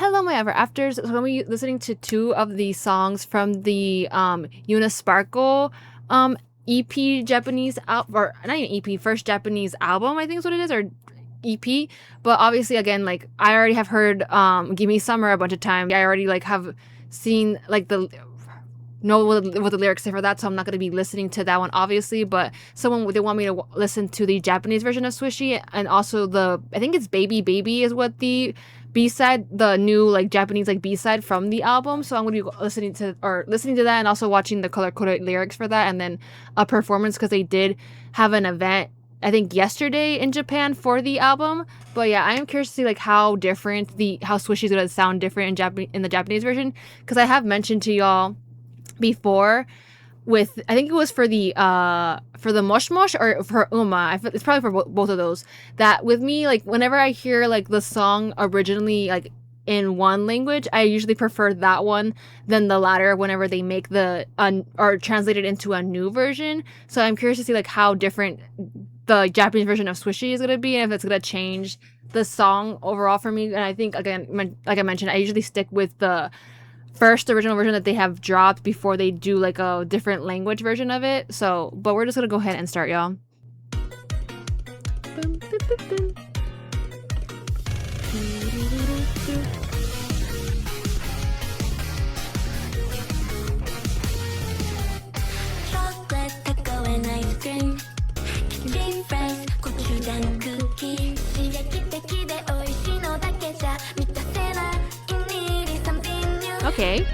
Hello, my ever afters. So when we listening to two of the songs from the Unisparkle EP Japanese album, or not even EP, first Japanese album, I think is what it is, or EP. But obviously, again, like I already have heard "Give Me Summer" a bunch of times. I already like have seen like the know what the lyrics say for that, so I'm not going to be listening to that one, obviously. But they want me to listen to the Japanese version of Swishy, and also I think it's "BBY-BBY" is what the B-side, the new like Japanese like B-side from the album. So I'm going to be listening to that, and also watching the color-coded lyrics for that, and then a performance, because they did have an event I think yesterday in Japan for the album. But yeah, I am curious to see like how Swishy is going to sound different in the Japanese version, because I have mentioned to y'all before with, I think it was for the Mosh Mosh or for Uma, it's probably for both of those, that with me, like whenever I hear like the song originally like in one language, I usually prefer that one than the latter whenever they make or translate it into a new version. So I'm curious to see like how different the Japanese version of Swishy is going to be, and if it's going to change the song overall for me. And I think, again, like I mentioned, I usually stick with the first original version that they have dropped before they do like a different language version of it. So, but we're just gonna go ahead and start, y'all. Boom, boom, boom, boom. Okay.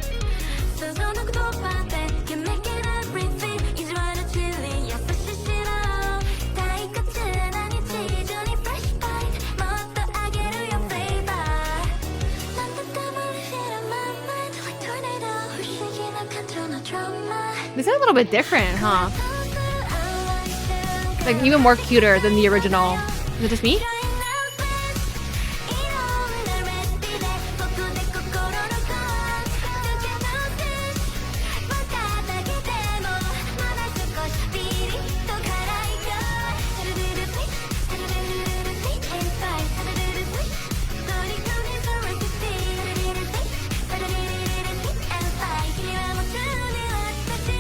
They sound a little bit different, huh? Like even more cuter than the original. Is it just me?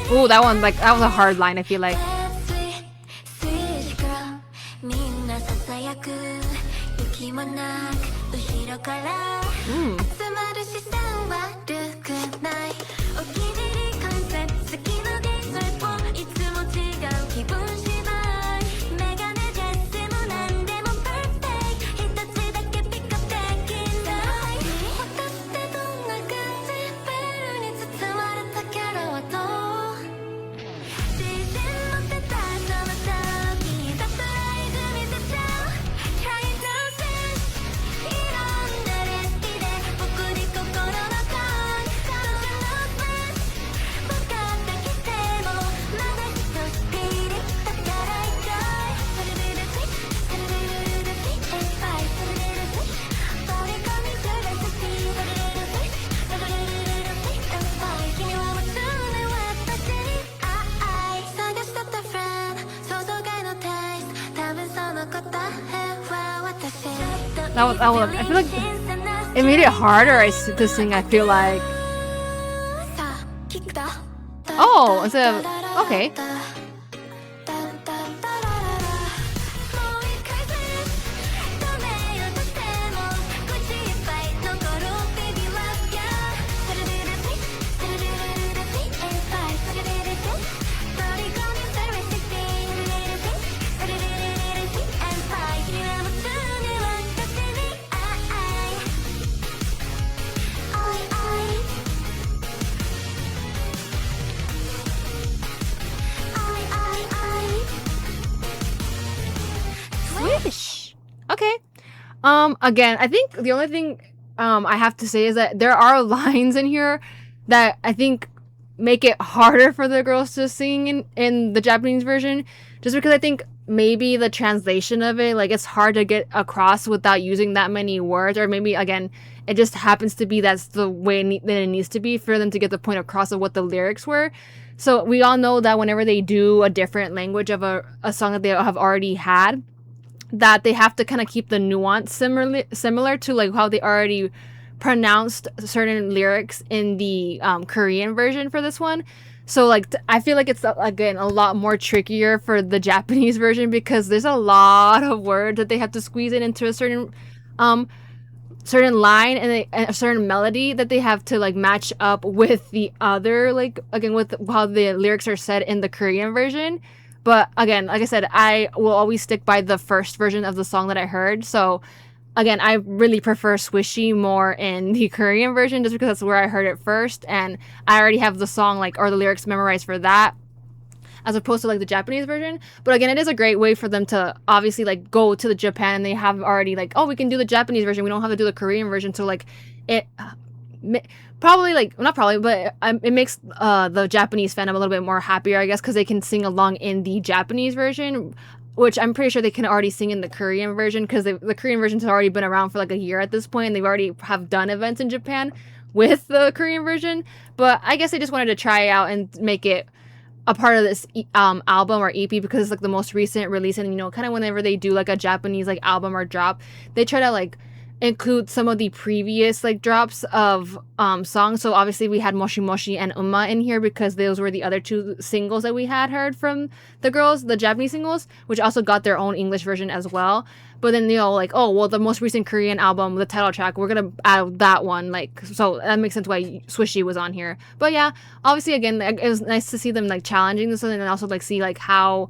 Ooh, that one, like, that was a hard line, I feel like. I feel like it made it harder to sing, I feel like. Oh, instead of, okay. Okay. Again, I think the only thing I have to say is that there are lines in here that I think make it harder for the girls to sing in the Japanese version, just because I think maybe the translation of it, like, it's hard to get across without using that many words, or maybe, again, it just happens to be that's the way that it needs to be for them to get the point across of what the lyrics were. So we all know that whenever they do a different language of a song that they have already had, that they have to kind of keep the nuance similar to like how they already pronounced certain lyrics in the Korean version for this one. So like I feel like it's again a lot more trickier for the Japanese version because there's a lot of words that they have to squeeze in into a um certain line and a certain melody that they have to like match up with the other, like again with how the lyrics are said in the Korean version. But again, like I said, I will always stick by the first version of the song that I heard. So again, I really prefer Swishy more in the Korean version just because that's where I heard it first, and I already have the song like or the lyrics memorized for that as opposed to like the Japanese version. But again, it is a great way for them to obviously like go to the Japan and they have already like, oh, we can do the Japanese version. We don't have to do the Korean version. So like it probably like not probably, but it makes the Japanese fandom a little bit more happier, I guess, because they can sing along in the Japanese version, which I'm pretty sure they can already sing in the Korean version because the Korean version's already been around for like a year at this point, and they've already have done events in Japan with the Korean version. But I guess they just wanted to try out and make it a part of this album or EP because it's like the most recent release, and you know, kind of whenever they do like a Japanese like album or drop, they try to like include some of the previous like drops of songs. So obviously we had Moshi Moshi and Uma in here because those were the other two singles that we had heard from the girls, the Japanese singles, which also got their own English version as well. But then, you know, like, oh, well, the most recent Korean album, the title track, we're gonna add that one, like, so that makes sense why Swishy was on here. But yeah, obviously, again, it was nice to see them like challenging this and then also like see like how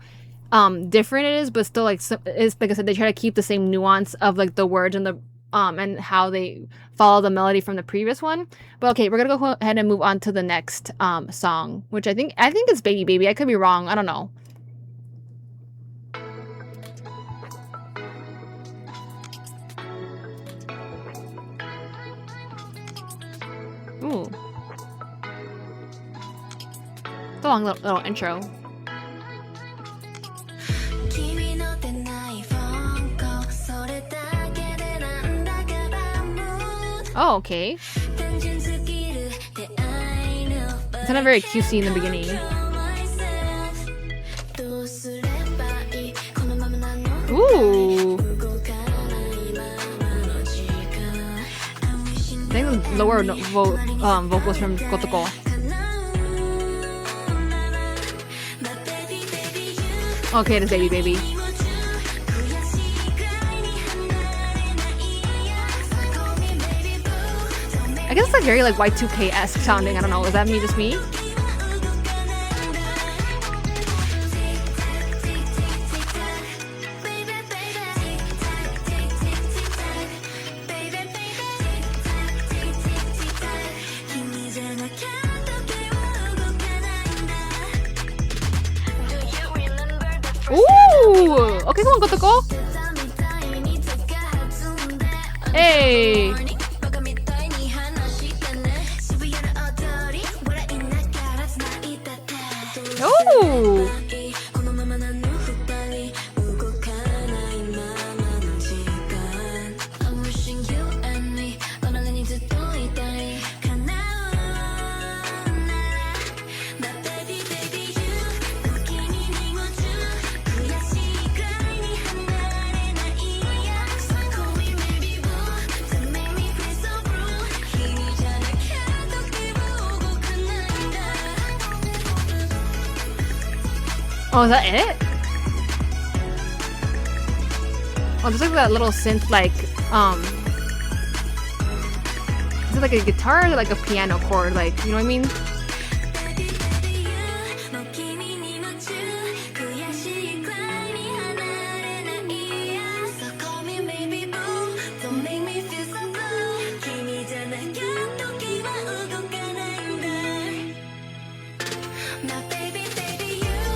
different it is, but still like it's like I said, they try to keep the same nuance of like the words and the and how they follow the melody from the previous one. But okay, we're gonna go ahead and move on to the next song, which I think is Baby Baby. I could be wrong. I don't know. Ooh. It's a long little intro. Oh, okay. It's not very cutesy in the beginning. Ooh. I think the lower vocals from Kotoko. Okay, it is Baby Baby. I guess it's like very like Y2K-esque sounding. I don't know. Is that just me? Ooh! Okay, come on, Kotoko. Hey! Oh! Oh, is that it? Oh, there's like that little synth, like, is it like a guitar or like a piano chord? Like, you know what I mean?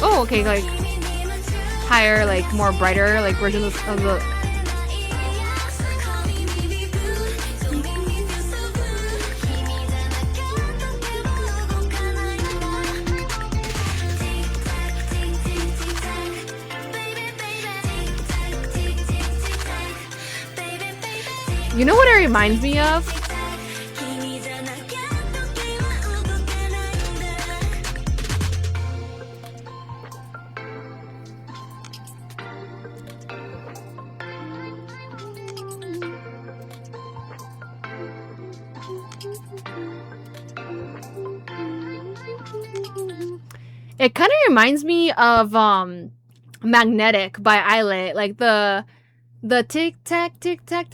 Oh, okay, like higher, like more brighter, like version of the. You know what it reminds me of? It kind of reminds me of Magnetic by Islet, like the tick tack tick tack,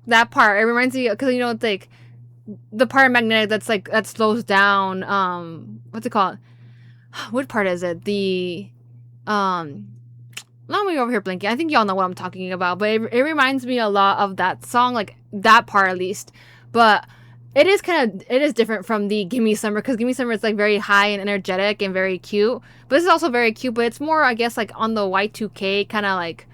that part. It reminds me because you know it's like the part of Magnetic that's like that slows down. What's it called? What part is it? The let me over here blinking. I think y'all know what I'm talking about, but it reminds me a lot of that song, like that part at least. But it is different from the Gimme Summer, because Gimme Summer is like very high and energetic and very cute. But this is also very cute, but it's more, I guess, like on the Y2K kind of like,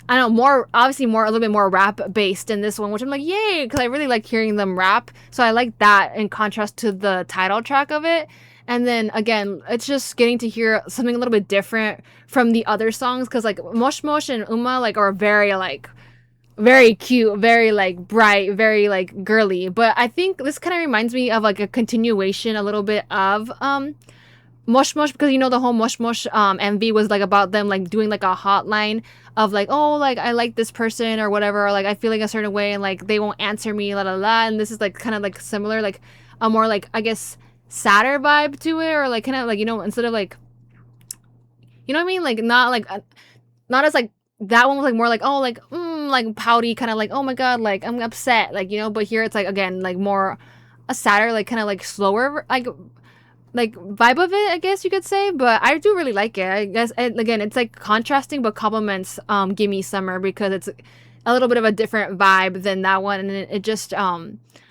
I don't know, more obviously more a little bit more rap based in this one, which I'm like, yay, because I really like hearing them rap. So I like that in contrast to the title track of it. And then again, it's just getting to hear something a little bit different from the other songs, because like Mosh Mosh and Uma like are very cute, very like bright, very like girly. But I think this kind of reminds me of like a continuation a little bit of Mosh Mosh, because you know the whole Mosh Mosh MV was like about them like doing like a hotline of like, oh, like I like this person or whatever, or like I feel like a certain way and like they won't answer me, la la la. And this is like kind of like similar, like a more like, I guess, sadder vibe to it, or like kind of like, you know, instead of like, you know what I mean, like not as like that one was like more like, oh, like pouty, kind of like, oh my god, like I'm upset, like, you know. But here it's like again like more a sadder, like kind of like slower like vibe of it, I guess you could say. But I do really like it. I guess again it's like contrasting but complements Gimme Summer, because it's a little bit of a different vibe than that one, and it just I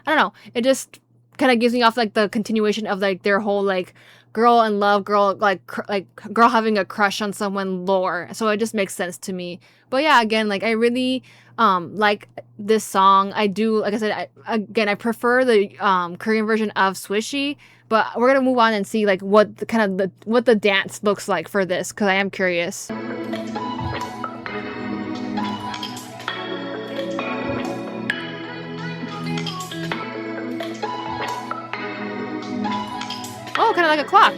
don't know, it just kind of gives me off like the continuation of like their whole like girl in love, girl like girl having a crush on someone lore. So it just makes sense to me. But yeah, again, like I really like this song. I do, like I said, I prefer the Korean version of Swishy. But we're gonna move on and see like what the kind of what the dance looks like for this, because I am curious. Oh, kind of like a clock.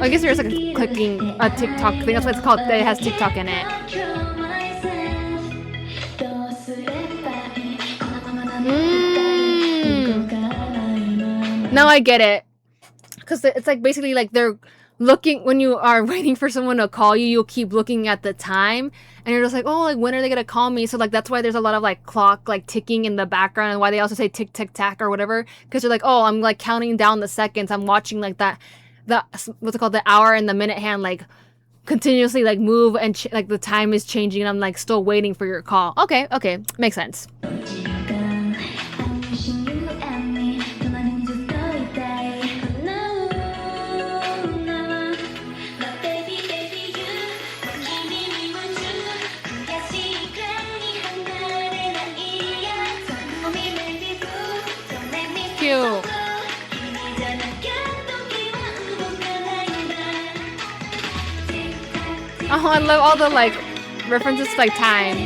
I guess there's like a clicking a TikTok thing. That's what it's called. It has TikTok in it. Now I get it. Because it's like basically like they're looking, when you are waiting for someone to call you, you'll keep looking at the time. And you're just like, oh, like when are they going to call me? So like that's why there's a lot of like clock like ticking in the background, and why they also say tick, tick, tack or whatever. Because you're like, oh, I'm like counting down the seconds. I'm watching like that. What's it called, the hour and the minute hand like continuously like move, and like the time is changing, and I'm like still waiting for your call. Okay, makes sense. Cute. Oh, I love all the like references to like time.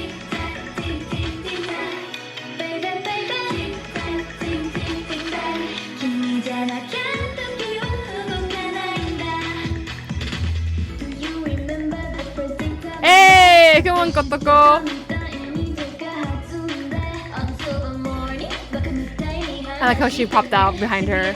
Hey, come on, Kotoko. I like how she popped out behind her.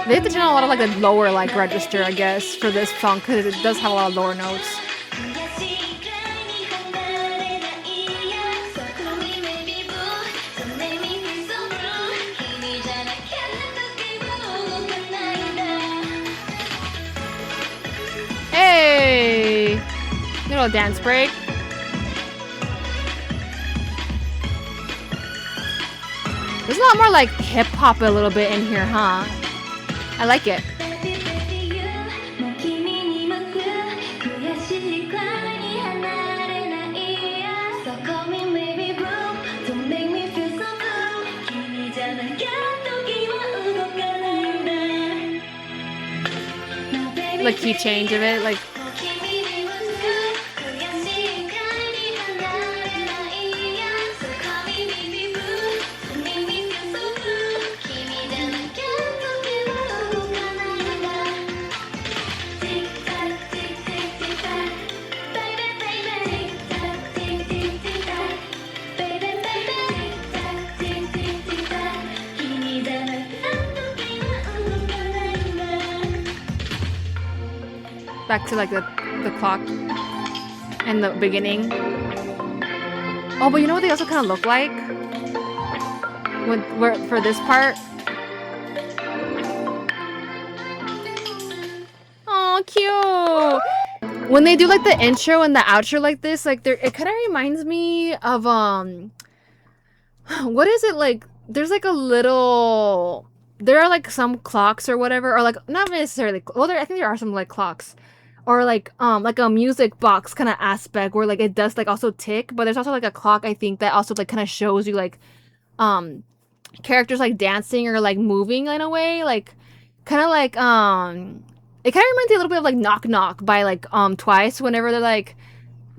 They have to turn on a lot of like the lower like register, I guess, for this song, because it does have a lot of lower notes. Hey! Little dance break. There's a lot more like hip hop a little bit in here, huh? I like it. The key change of it, like. back to like the clock and the beginning. Oh, but you know what they also kind of look like for this part? Oh, cute. When they do like the intro and the outro like this, like it kind of reminds me of what is it like? There's like a little. There are like some clocks or whatever, or like not necessarily. Well, I think there are some like clocks, or like a music box kind of aspect where like it does like also tick, but there's also like a clock I think that also like kind of shows you like characters like dancing or like moving in a way, like kind of like it kind of reminds me a little bit of like Knock Knock by like Twice whenever they're like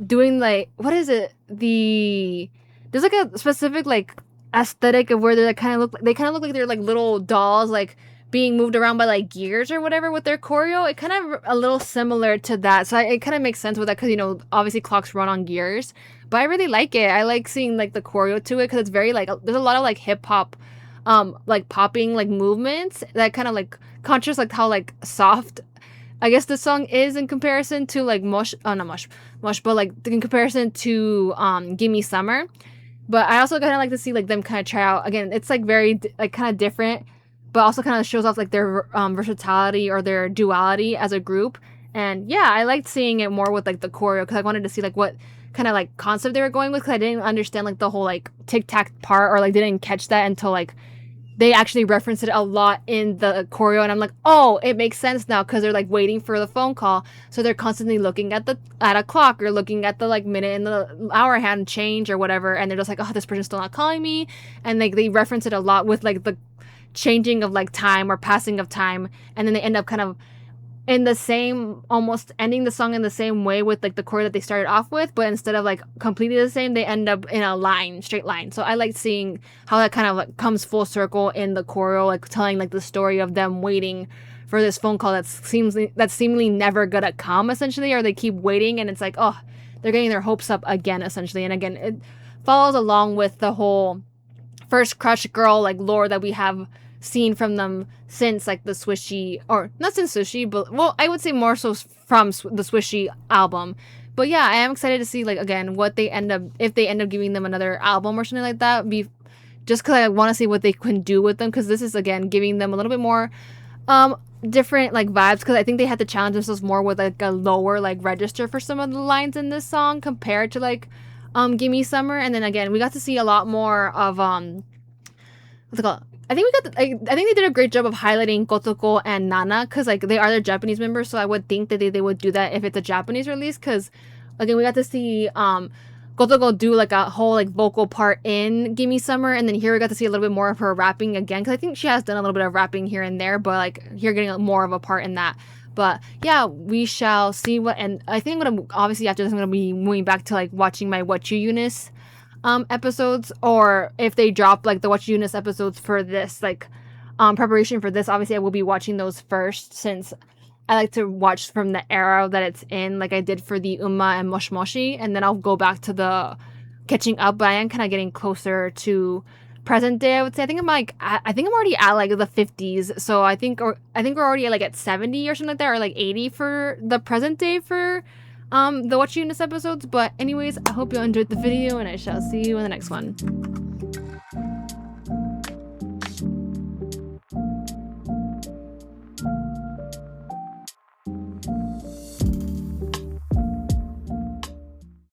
doing like what is it there's like a specific like aesthetic of where they kind of look like they're like little dolls like being moved around by like gears or whatever with their choreo. It kind of a little similar to that, so it kind of makes sense with that because you know obviously clocks run on gears, but I really like it. I like seeing like the choreo to it because it's very like there's a lot of like hip hop like popping like movements that kind of like contrast like how like soft I guess the song is in comparison to like Mush, not Mush, but like in comparison to Gimme Summer. But I also kind of like to see like them kind of try out again. It's like very like kind of different, but also kind of shows off like their versatility or their duality as a group. And yeah, I liked seeing it more with like the choreo because I wanted to see like what kind of like concept they were going with because I didn't understand like the whole like tic tac part or like didn't catch that until like they actually referenced it a lot in the choreo, and I'm like, oh, it makes sense now because they're like waiting for the phone call, so they're constantly looking at a clock or looking at the like minute and the hour hand change or whatever, and they're just like, oh, this person's still not calling me, and like they reference it a lot with like the changing of like time or passing of time, and then they end up kind of in the same, almost ending the song in the same way with like the chord that they started off with, but instead of like completely the same, they end up in a straight line. So I like seeing how that kind of like comes full circle in the choreo, like telling like the story of them waiting for this phone call that's seemingly never gonna come essentially, or they keep waiting and it's like, oh, they're getting their hopes up again essentially. And again, it follows along with the whole first crush girl like lore that we have seen from them since like the Swishy, or not since Swishy, but well, I would say more so from the Swishy album. But yeah, I am excited to see like again what they end up, if they end up giving them another album or something like that, just because I want to see what they can do with them, because this is again giving them a little bit more different like vibes, because I think they had to challenge themselves more with like a lower like register for some of the lines in this song compared to like Gimme Summer. And then again we got to see a lot more of what's it called, I think I think they did a great job of highlighting Kotoko and Nana because like they are their Japanese members, so I would think that they would do that if it's a Japanese release, because again we got to see Kotoko do like a whole like vocal part in Gimme Summer, and then here we got to see a little bit more of her rapping again, because I think she has done a little bit of rapping here and there, but like here getting more of a part in that. But yeah, we shall see what, and I think I'm gonna, obviously after this I'm gonna be moving back to like watching my What You Eunice episodes, or if they drop like the What You Eunice episodes for this like preparation for this, obviously I will be watching those first, since I like to watch from the era that it's in, like I did for the Uma and Moshi Moshi, and then I'll go back to the catching up. But I am kind of getting closer to present day, I would say. I think I'm already at like the 50s, so I think we're already like at 70 or something like that, or like 80 for the present day for the What You Eunice episodes. But anyways, I hope you enjoyed the video, and I shall see you in the next one.